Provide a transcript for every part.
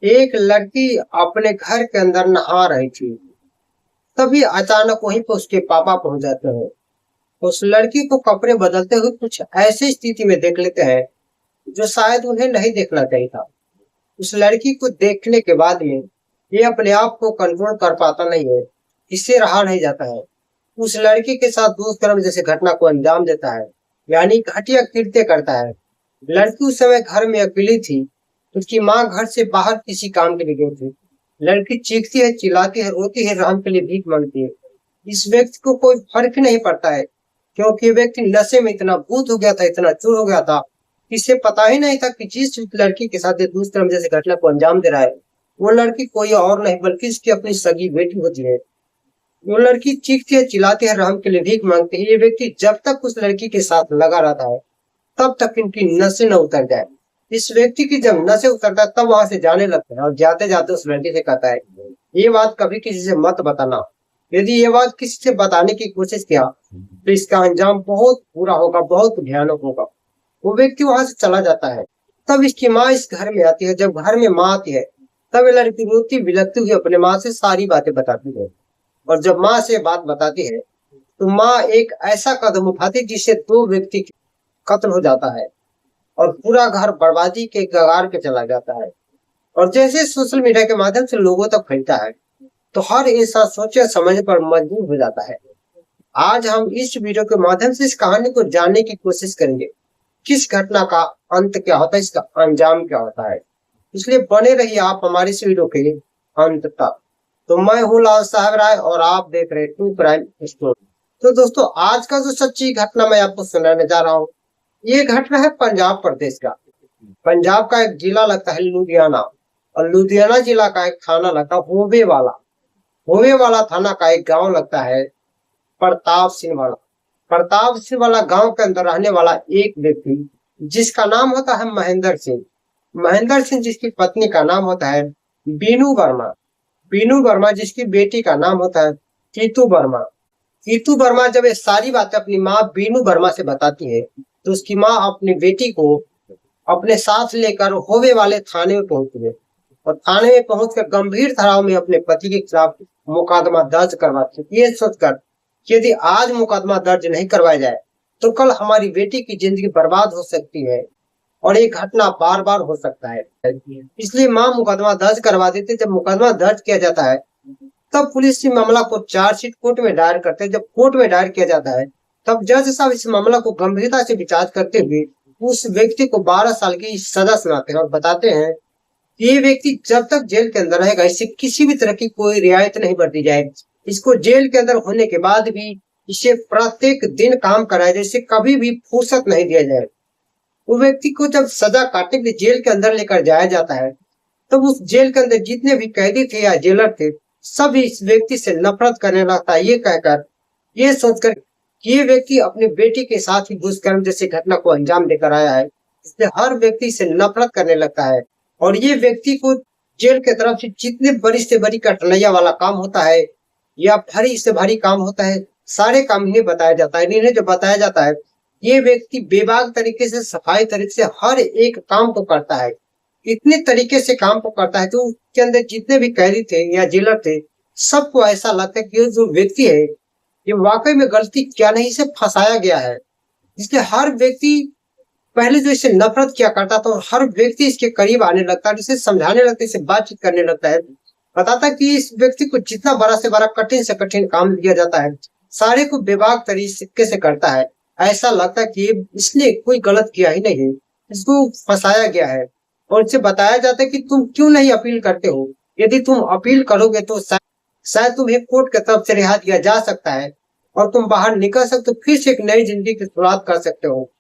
एक लड़की अपने घर के अंदर नहा रही थी। तभी अचानक वहीं पर उसके पापा पहुंच जाते हैं। उस लड़की को कपड़े बदलते हुए कुछ ऐसी स्थिति में देख लेते हैं जो शायद उन्हें नहीं देखना चाहिए था। उस लड़की को देखने के बाद में ये अपने आप को कंट्रोल कर पाता नहीं है। इससे रहा नहीं जाता है। उस लड़की के साथ दुष्कर्म जैसे घटना को अंजाम देता है, यानी घटिया कृत्य करता है। लड़की उस समय घर में अकेली थी। उसकी माँ घर से बाहर किसी काम के लिए गई थी। लड़की चीखती है, चिल्लाती है, रोती है, राम के लिए भीख मांगती है। इस व्यक्ति को कोई फर्क नहीं पड़ता है, क्योंकि ये व्यक्ति नशे में इतना भूत हो गया था, इतना चूर हो गया था, इसे पता ही नहीं था कि जिस लड़की के साथ ये दुष्कर्म जैसे घटना को अंजाम दे रहा है, वो लड़की कोई और नहीं बल्कि इसकी अपनी सगी बेटी होती है। वो लड़की चीखती है, चिल्लाती है, राम के लिए भीख मांगती है। ये व्यक्ति जब तक उस लड़की के साथ लगा रहता है तब तक इनकी नसें न उतर जाए। इस व्यक्ति की जब नसें उतरता है तब वहां से जाने लगता है और जाते जाते उस लड़की से कहता है, ये बात कभी किसी से मत बताना। यदि ये बात किसी से बताने की कोशिश किया तो इसका अंजाम बहुत बुरा होगा, बहुत भयानक होगा। वो व्यक्ति वहां से चला जाता है। तब इसकी माँ इस घर में आती है। जब घर में माँ आती है तब ये लड़की रोती बिलखती हुई अपने माँ से सारी बातें बताती है। और जब माँ से बात बताती है तो माँ एक ऐसा कदम उठाती है जिससे दो व्यक्ति कत्ल हो जाता है और पूरा घर बर्बादी के कगार पे चला जाता है। और जैसे सोशल मीडिया के माध्यम से लोगों तक फैलता है तो हर इंसान सोचे समझने पर मजबूर हो जाता है। आज हम इस वीडियो के माध्यम से इस कहानी को जानने की कोशिश करेंगे। किस घटना का अंत क्या होता है, इसका अंजाम क्या होता है। इसलिए बने रहिए आप हमारी इस वीडियो के अंत तक। तो मैं हूँ लाल साहब राय और आप देख रहे हैं ट्रू क्राइम स्टोरी। तो दोस्तों, आज का जो सच्ची घटना मैं आपको सुनाने जा रहा हूँ, ये घटना है पंजाब प्रदेश का। पंजाब का एक जिला लगता है लुधियाना, और लुधियाना जिला का एक थाना लगता है होवेवाला। होवेवाला थाना का एक गांव लगता है प्रताप सिंह वाला। प्रताप सिंह वाला गांव के अंदर रहने वाला एक व्यक्ति जिसका नाम होता है महेंद्र सिंह। महेंद्र सिंह जिसकी पत्नी का नाम होता है बीनू वर्मा। बीनू वर्मा जिसकी बेटी का नाम होता है कीतू वर्मा। कीतू वर्मा जब ये सारी बातें अपनी माँ बीनू वर्मा से बताती है तो उसकी माँ अपनी बेटी को अपने साथ लेकर होवे वाले थाने में पहुंचती है और थाने में पहुंचकर गंभीर धाराओं में अपने पति के खिलाफ मुकदमा दर्ज करवाती है, ये सोचकर कि यदि आज मुकदमा दर्ज नहीं करवाया जाए तो कल हमारी बेटी की जिंदगी बर्बाद हो सकती है और ये घटना बार बार हो सकता है। इसलिए माँ मुकदमा दर्ज करवा देती है। जब मुकदमा दर्ज किया जाता है तब पुलिस इस मामला को चार्जशीट कोर्ट में दायर करते हैं। जब कोर्ट में दायर किया जाता है तब जज साहब इस मामला को गंभीरता से विचार करते हुए उस व्यक्ति को 12 साल की सजा सुनाते हैं और बताते हैं कि ये व्यक्ति जब तक जेल के अंदर रहेगा इसे किसी भी तरह की कोई रियायत नहीं बरती जाए। इसको जेल के अंदर होने के बाद भी इसे प्रत्येक दिन काम कराया जाए, इसे कभी भी फुर्सत नहीं दिया जाए। वो व्यक्ति को जब सजा काटने के लिए जेल के अंदर लेकर जाया जाता है तब उस जेल के अंदर जितने भी कैदी थे या जेलर थे सब इस व्यक्ति से नफरत करने लगता है, ये कहकर, ये सोचकर कि ये व्यक्ति अपने बेटी के साथ ही दुष्कर्म जैसी घटना को अंजाम देकर आया है, इसलिए हर व्यक्ति से नफरत करने लगता है। और ये व्यक्ति को जेल के तरफ से जितने बड़ी से बड़ी कठिनाइयां वाला काम होता है या भारी से भारी काम होता है, सारे काम इन्हें बताया जाता है। इन्हें जो बताया जाता है, ये व्यक्ति बेबाक तरीके से, सफाई तरीके से हर एक काम को करता है। इतने तरीके से काम को करता है जो उसके अंदर जितने भी कैदी थे या जेलर थे सबको ऐसा लगता है कि ये जो व्यक्ति है ये वाकई में गलती क्या नहीं, इसे फंसाया गया है। इसलिए हर व्यक्ति पहले जो इसे नफरत किया करता था और हर व्यक्ति इसके करीब आने लगता है, इसे समझाने लगता है, इसे बातचीत करने लगता है, बताता है कि इस व्यक्ति को जितना बड़ा से बड़ा कठिन से कठिन काम दिया जाता है सारे को बेबाक तरीके से करता है। ऐसा लगता है कि इसने कोई गलत किया ही नहीं, इसको फंसाया गया है। और इसे बताया जाता है कि तुम क्यों नहीं अपील करते हो, यदि तुम अपील करोगे तो शायद तुम्हें कोर्ट की तरफ से रिहा दिया जा सकता है और तुम बाहर निकल सकते हो, फिर से एक नई जिंदगी की शुरुआत कर सकते हो।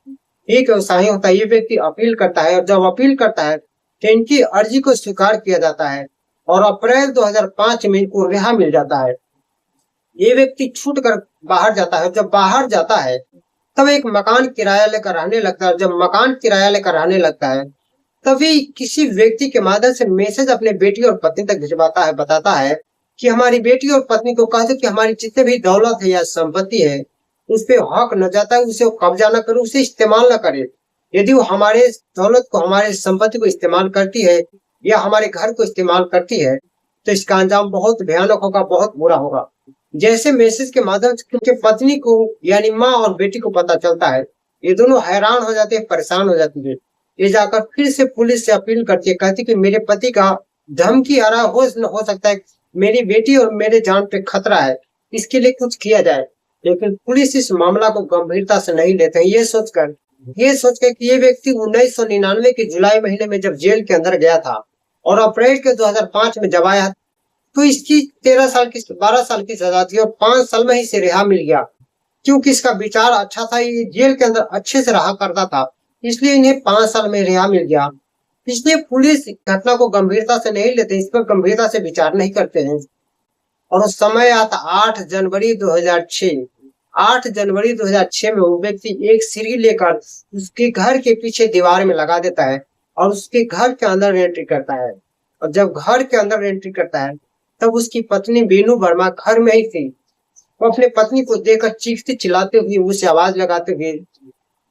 एक व्यवसाय होता है, ये व्यक्ति अपील करता है और जब अपील करता है तो इनकी अर्जी को स्वीकार किया जाता है और अप्रैल 2005 में इनको रिहा मिल जाता है। ये व्यक्ति छूट कर बाहर जाता है। जब बाहर जाता है तब एक मकान किराया लेकर रहने लगता है। जब मकान किराया लेकर रहने लगता है तभी किसी व्यक्ति के माध्यम से मैसेज अपने बेटी और पत्नी तक भिजवाता है, बताता है कि हमारी बेटी और पत्नी को कह दो कि हमारी जितने भी दौलत है या संपत्ति है उस पे हक न जाता है, उसे कब्जा न करे, उसे इस्तेमाल न करे। यदि वो हमारे दौलत को, हमारे संपत्ति को इस्तेमाल करती है या हमारे घर को इस्तेमाल करती है तो इसका अंजाम बहुत भयानक होगा, बहुत बुरा होगा। जैसे मैसेज के माध्यम से उनके पत्नी को यानी माँ और बेटी को पता चलता है, ये दोनों हैरान हो जाते हैं, परेशान हो जाती है। ये जाकर फिर से पुलिस से अपील करती है, कहती कि मेरे पति का धमकी आ रहा हो सकता है, मेरी बेटी और मेरे जान पे खतरा है, इसके लिए कुछ किया जाए। लेकिन पुलिस इस मामला को गंभीरता से नहीं लेते। ये सोचकर कि ये व्यक्ति 1999 के जुलाई महीने में जब जेल के अंदर गया था और अप्रैल के 2005 में जब आया तो इसकी 12 साल की सजा थी और 5 साल में ही से रिहा मिल गया। क्योंकि इसका विचार अच्छा था, ये जेल के अंदर अच्छे से रहा करता था, इसलिए इन्हें 5 साल में रिहा मिल गया। इसलिए पुलिस घटना को गंभीरता से नहीं लेते, इस पर गंभीरता से विचार नहीं करते हैं। और उस समय आता 8 जनवरी 2006। 8 जनवरी 2006 में वो व्यक्ति एक सीढ़ी लेकर उसके घर के पीछे दीवार में लगा देता है और उसके घर के अंदर एंट्री करता है। और जब घर के अंदर एंट्री करता है तब उसकी पत्नी बीनू वर्मा घर में ही थी। वो अपने पत्नी को देखकर चीखते चिल्लाते हुए, उसे आवाज लगाते हुए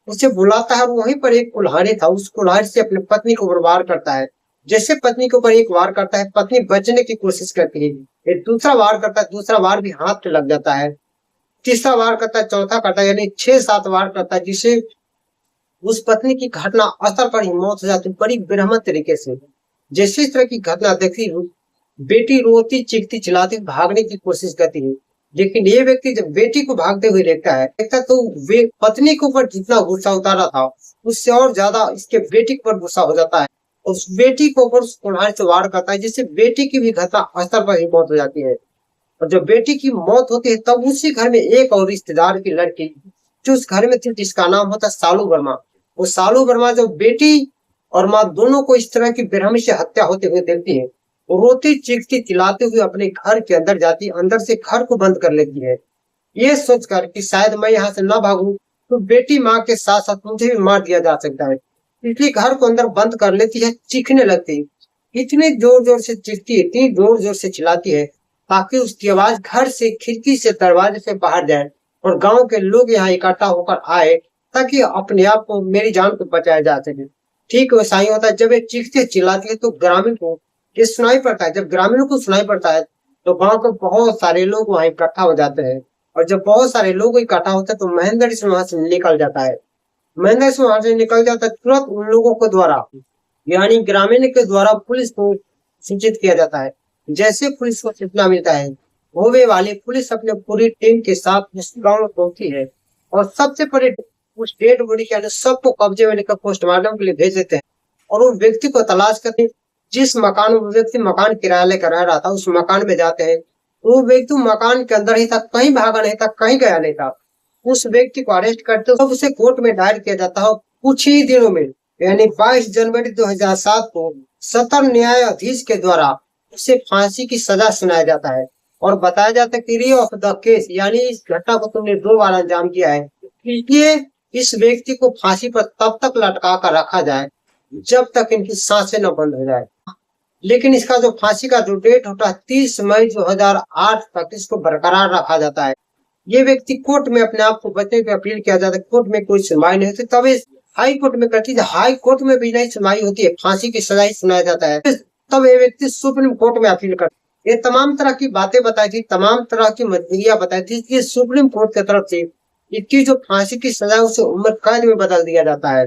उसे बुलाता है। वहीं पर एक कुल्हाड़ी था, उस कुल्हाड़ी से अपने पत्नी को वार करता है। जैसे पत्नी के ऊपर एक वार करता है, पत्नी बचने की कोशिश करती है। एक दूसरा वार करता है, दूसरा वार भी हाथ पे लग जाता है। तीसरा वार करता है, चौथा करता है, यानी 6-7 वार करता है, जिससे उस पत्नी की घटना स्थल पर ही मौत हो जाती है, बड़ी बेरहमत तरीके से। जैसे इस तरह की घटना देखती बेटी रोती चीखती चिल्लाती भागने की कोशिश करती है। लेकिन ये व्यक्ति जब बेटी को भागते हुए देखता तो वे पत्नी के ऊपर जितना गुस्सा उतारा था उससे और ज्यादा इसके बेटी के ऊपर गुस्सा हो जाता है। उस बेटी के ऊपर उस कुल्हाड़ी से वार करता है, जिससे बेटी की भी घटना स्थल पर ही मौत हो जाती है। और जब बेटी की मौत होती है तब उसी घर में एक और रिश्तेदार की लड़की जो उस घर में थी, जिसका नाम होता है सालू वर्मा। वो सालू वर्मा जब बेटी और माँ दोनों को इस तरह की बेरहमी से हत्या होते हुए देखती है, रोती चीखती चिल्लाते हुए अपने घर के अंदर जाती है, अंदर से घर को बंद कर लेती है। ये सोचकर कि शायद मैं यहाँ से न भागूं तो बेटी माँ के साथ साथ मुझे भी मार दिया जा सकता है, इसलिए घर को अंदर बंद कर लेती है। चीखने लगती है, इतनी जोर जोर से चीखती है, इतनी जोर जोर से चिल्लाती है ताकि उसकी आवाज घर से, खिड़की से, दरवाजे से बाहर जाए और गांव के लोग यहाँ इकट्ठा होकर आए ताकि अपने आप को, मेरी जान को बचाया जा सके। ठीक वैसा ही होता है, जब ये चीखते चिल्लाती है तो ग्रामीण को ये सुनाई पड़ता है। जब ग्रामीणों को सुनाई पड़ता है तो गांव के बहुत सारे लोग वहां इकट्ठा हो जाते हैं। और जब बहुत सारे लोग इकट्ठा होते हैं तो महेंद्र सिंह वहां से निकल जाता है। महेंद्र सिंह वहां से निकल जाता है, तुरंत उन लोगों के द्वारा यानी ग्रामीण के द्वारा पुलिस को सूचित किया जाता है। जैसे पुलिस को सूचना मिलता है, होवे वाली पुलिस अपने पूरी टीम के साथ उस गाँव में पहुंचती है और सबसे पहले उस डेड बॉडी के सबको कब्जे में लेकर पोस्टमार्टम के लिए भेज देते हैं और उस व्यक्ति को तलाश करते हैं। जिस मकान में वो व्यक्ति मकान किराया लेकर रह रहा था उस मकान में जाते हैं। वो व्यक्ति मकान के अंदर ही था, कहीं भागा नहीं था, कहीं गया नहीं था। उस व्यक्ति को अरेस्ट करते हुए उसे कोर्ट में दायर किया जाता है। कुछ ही दिनों में यानी 22 जनवरी 2007 को सत्र न्यायाधीश के द्वारा उसे फांसी की सजा सुनाया जाता है और बताया जाता है कि री ऑफ द केस, यानी इस घटना को तुमने 2 बार अंजाम किया है, इसलिए इस व्यक्ति को फांसी पर तब तक लटका कर रखा जाए जब तक इनकी सांसें न बंद हो जाए। लेकिन इसका जो फांसी का जो डेट होता है 30 मई 2008 तक इसको बरकरार रखा जाता है। ये व्यक्ति कोर्ट में अपने आप को बचने की अपील किया जाता है, कोर्ट में कोई सुनवाई नहीं होती, तब हाई कोर्ट में करती है। हाई कोर्ट में भी नहीं सुनवाई होती है, फांसी की सजा ही सुनाया जाता है, तब ये व्यक्ति सुप्रीम कोर्ट में अपील करता है। ये तमाम तरह की बातें बताई थी, तमाम तरह की मजबूरियां बताई थी, इसलिए सुप्रीम कोर्ट की तरफ से इसकी जो फांसी की सजा है उसे उम्र कैद में बदल दिया जाता है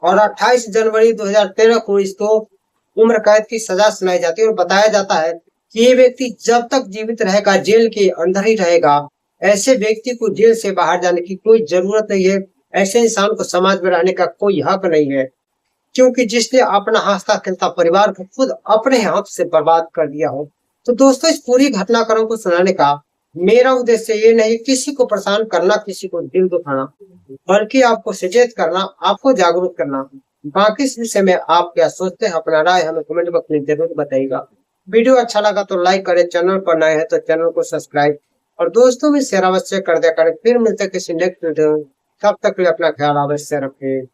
और 28 जनवरी 2013 को इसको उम्र कैद की सजा सुनाई जाती है और बताया जाता है कि ये व्यक्ति जब तक जीवित रहेगा जेल के अंदर ही रहेगा। ऐसे व्यक्ति को जेल से बाहर जाने की कोई जरूरत नहीं है, ऐसे इंसान को समाज में रहने का कोई हक नहीं है, क्योंकि जिसने अपना हंसता खेलता परिवार को खुद अपने हाथ से बर्बाद कर दिया हो। तो दोस्तों, इस पूरी घटनाक्रम को सुनाने का मेरा उद्देश्य ये नहीं किसी को परेशान करना, किसी को दिल दुखाना, बल्कि आपको सचेत करना, आपको जागरूक करना। बाकी इस विषय में आप क्या सोचते हैं, अपना राय हमें कमेंट बॉक्स में जरूर बताइएगा। वीडियो अच्छा लगा तो लाइक करें, चैनल पर नए हैं तो चैनल को सब्सक्राइब और दोस्तों में शेयर अवश्य कर दिया करें। फिर मिलते किसी नेक्स्ट वीडियो, तब तक के लिए अपना ख्याल अवश्य रखें।